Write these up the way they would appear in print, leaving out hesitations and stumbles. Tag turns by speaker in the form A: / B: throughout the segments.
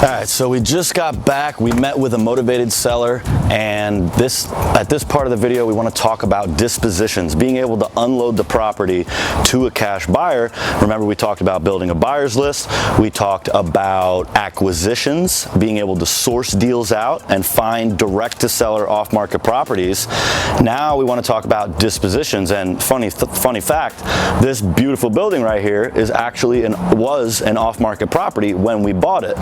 A: All right, so we just got back. We met with a motivated seller, and at this part of the video, we want to talk about dispositions, being able to unload the property to a cash buyer. Remember, we talked about building a buyer's list. We talked about acquisitions, being able to source deals out and find direct-to-seller off-market properties. Now we want to talk about dispositions, and funny fact, this beautiful building right here is actually was an off-market property when we bought it.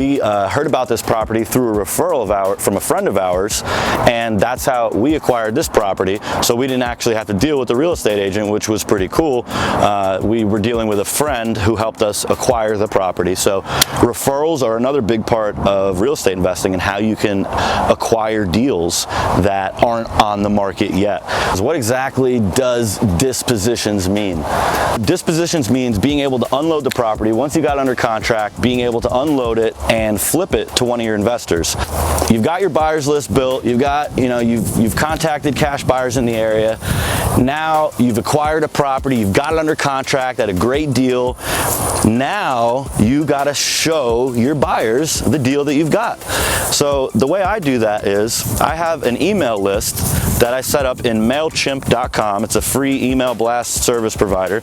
A: We heard about this property through a referral from a friend of ours, and that's how we acquired this property. So we didn't actually have to deal with the real estate agent, which was pretty cool. We were dealing with a friend who helped us acquire the property. So referrals are another big part of real estate investing and how you can acquire deals that aren't on the market yet. So what exactly does dispositions mean? Dispositions means being able to unload the property once you got under contract, being able to unload it and flip it to one of your investors. You've got your buyer's list built, you've contacted cash buyers in the area. Now you've acquired a property, you've got it under contract at a great deal. Now you got to show your buyers the deal that you've got. So the way I do that is I have an email list that I set up in MailChimp.com. It's a free email blast service provider,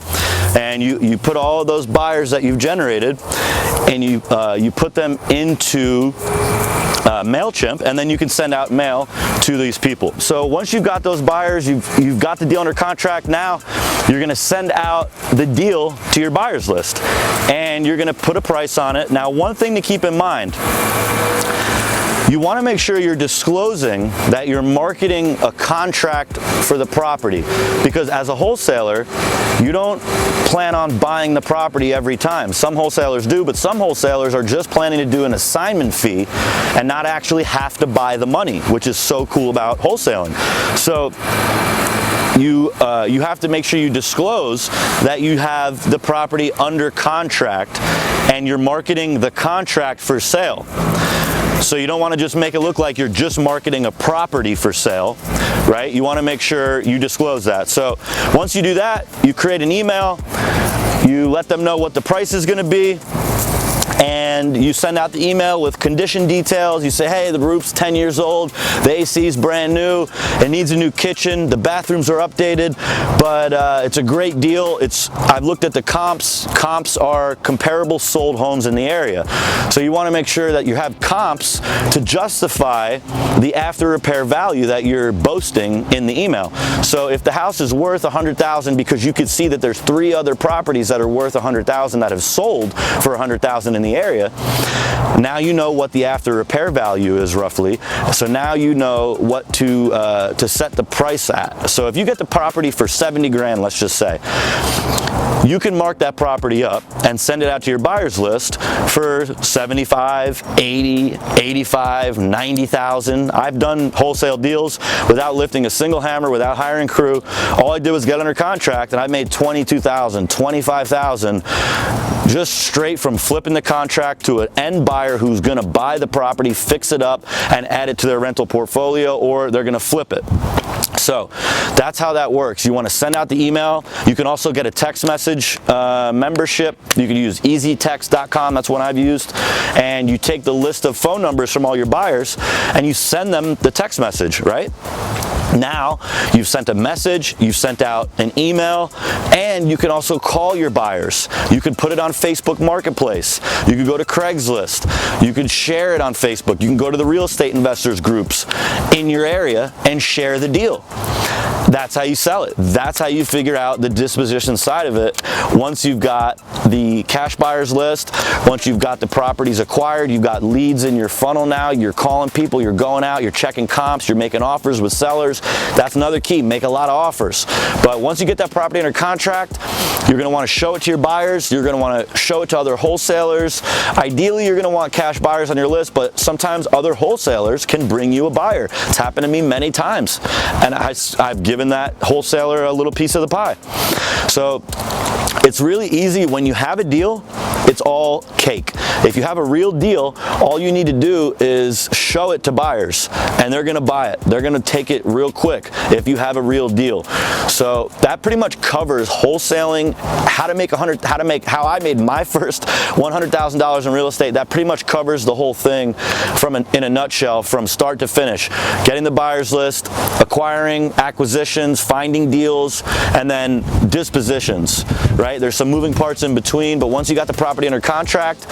A: and you put all of those buyers that you've generated, and you put them into MailChimp, and then you can send out mail to these people. So once you've got those buyers, you've got the deal under contract. Now you're going to send out the deal to your buyers list, and you're going to put a price on it. Now, one thing to keep in mind, you want to make sure you're disclosing that you're marketing a contract for the property, because as a wholesaler, you don't plan on buying the property every time. Some wholesalers do, but some wholesalers are just planning to do an assignment fee and not actually have to buy the money, which is so cool about wholesaling. So you have to make sure you disclose that you have the property under contract and you're marketing the contract for sale. So you don't want to just make it look like you're just marketing a property for sale, right? You want to make sure you disclose that. So once you do that, you create an email, you let them know what the price is going to be, and you send out the email with condition details. You say, hey, the roof's 10 years old, the AC's brand new, it needs a new kitchen, the bathrooms are updated, but it's a great deal. I've looked at the comps. Comps are comparable sold homes in the area. So you want to make sure that you have comps to justify the after repair value that you're boasting in the email. So if the house is worth $100,000 because you could see that there's 3 other properties that are worth $100,000 that have sold for $100,000 in the area, now you know what the after repair value is roughly. So now you know what to set the price at. So if you get the property for 70 grand, let's just say, you can mark that property up and send it out to your buyer's list for 75, 80, 85, 90,000. I've done wholesale deals without lifting a single hammer, without hiring crew. All I did was get under contract, and I made 22,000, 25,000 just straight from flipping the contract to an end buyer who's going to buy the property, fix it up, and add it to their rental portfolio, or they're going to flip it. So that's how that works. You want to send out the email. You can also get a text message membership. You can use easytext.com. That's one I've used. And you take the list of phone numbers from all your buyers and you send them the text message, right? Now you've sent a message, you've sent out an email, and you can also call your buyers. You can put it on Facebook Marketplace. You can go to Craigslist. You can share it on Facebook. You can go to the real estate investors groups in your area and share the deal. That's how you sell it. That's how you figure out the disposition side of it. Once you've got the cash buyers list, once you've got the properties acquired, you've got leads in your funnel now, you're calling people, you're going out, you're checking comps, you're making offers with sellers. That's another key, make a lot of offers. But once you get that property under contract, you're gonna wanna show it to your buyers, you're gonna wanna show it to other wholesalers. Ideally, you're gonna want cash buyers on your list, but sometimes other wholesalers can bring you a buyer. It's happened to me many times, and I've given that wholesaler a little piece of the pie. So it's really easy when you have a deal. It's all cake. If you have a real deal, all you need to do is show it to buyers, and they're gonna buy it. They're gonna take it real quick if you have a real deal. So that pretty much covers wholesaling, how I made my first $100,000 in real estate. That pretty much covers the whole thing in a nutshell, from start to finish. Getting the buyer's list, acquiring, acquisitions, finding deals, and then dispositions, right? There's some moving parts in between, but once you got the property under contract,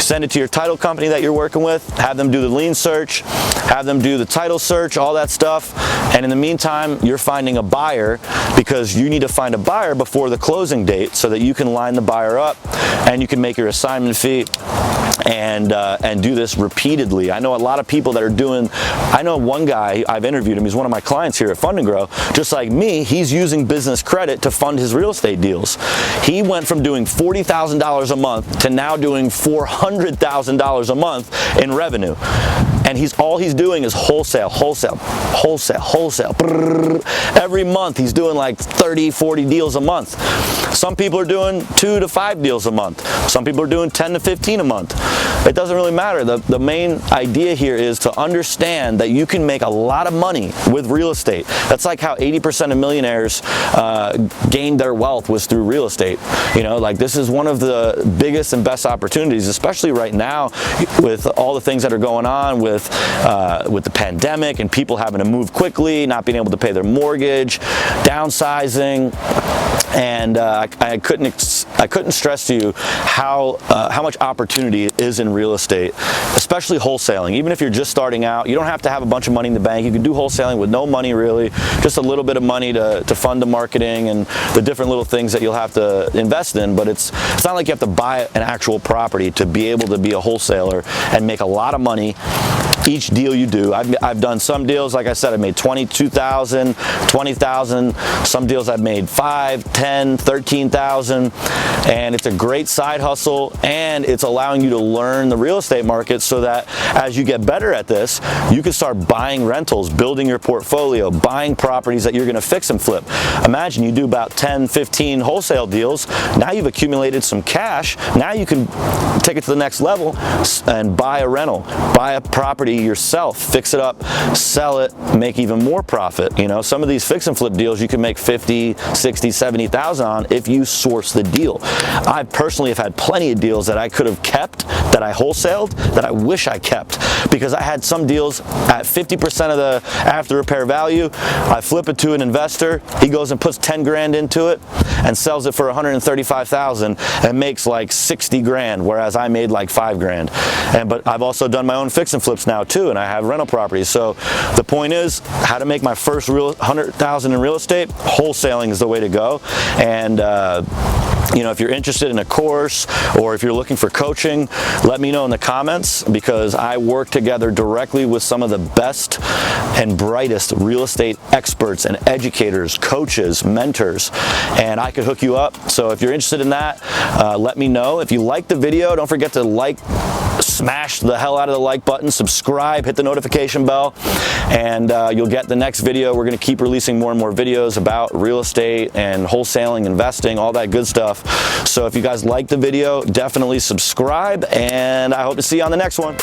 A: send it to your title company that you're working with, have them do the lien search, have them do the title search, all that stuff. And in the meantime, you're finding a buyer, because you need to find a buyer before the closing date so that you can line the buyer up and you can make your assignment fee and do this repeatedly. I know a lot of people that are doing, I know one guy, I've interviewed him, he's one of my clients here at Fund&Grow. Just like me, he's using business credit to fund his real estate deals. He went from doing $40,000 a month to now doing $400,000 a month in revenue. And all he's doing is wholesale. Every month he's doing like 30, 40 deals a month. Some people are doing 2 to 5 deals a month. Some people are doing 10 to 15 a month. It doesn't really matter. The main idea here is to understand that you can make a lot of money with real estate. That's like how 80% of millionaires gained their wealth was through real estate. You know, like, this is one of the biggest and best opportunities, especially right now with all the things that are going on with the pandemic and people having to move quickly, not being able to pay their mortgage, downsizing. And I couldn't stress to you how much opportunity is in real estate, especially wholesaling. Even if you're just starting out, you don't have to have a bunch of money in the bank. You can do wholesaling with no money, really, just a little bit of money to fund the marketing and the different little things that you'll have to invest in. But it's not like you have to buy an actual property to be able to be a wholesaler and make a lot of money each deal you do. I've done some deals, like I said, I made $22,000, $20,000. Some deals I've made $5,000, $10,000, $13,000, and it's a great side hustle, and it's allowing you to learn the real estate market so that as you get better at this, you can start buying rentals, building your portfolio, buying properties that you're going to fix and flip. Imagine you do about 10, 15 wholesale deals. Now you've accumulated some cash. Now you can take it to the next level and buy a rental, buy a property yourself, fix it up, sell it, make even more profit. You know, some of these fix and flip deals you can make 50, 60, 70,000 on if you source the deal. I personally have had plenty of deals that I could have kept, that I wholesaled, that I wish I kept, because I had some deals at 50% of the after repair value. I flip it to an investor, he goes and puts 10 grand into it and sells it for 135,000 and makes like 60 grand, whereas I made like 5 grand. But I've also done my own fix and flips now too, and I have rental properties. So the point is, how to make my first real 100,000 in real estate, wholesaling is the way to go. And you know, if you're interested in a course or if you're looking for coaching, let me know in the comments, because I work together directly with some of the best and brightest real estate experts and educators, coaches, mentors, and I could hook you up. So if you're interested in that, let me know. If you like the video, don't forget to smash the hell out of the like button, subscribe, hit the notification bell, and you'll get the next video. We're going to keep releasing more and more videos about real estate and wholesaling, investing, all that good stuff. So if you guys like the video, definitely subscribe, and I hope to see you on the next one.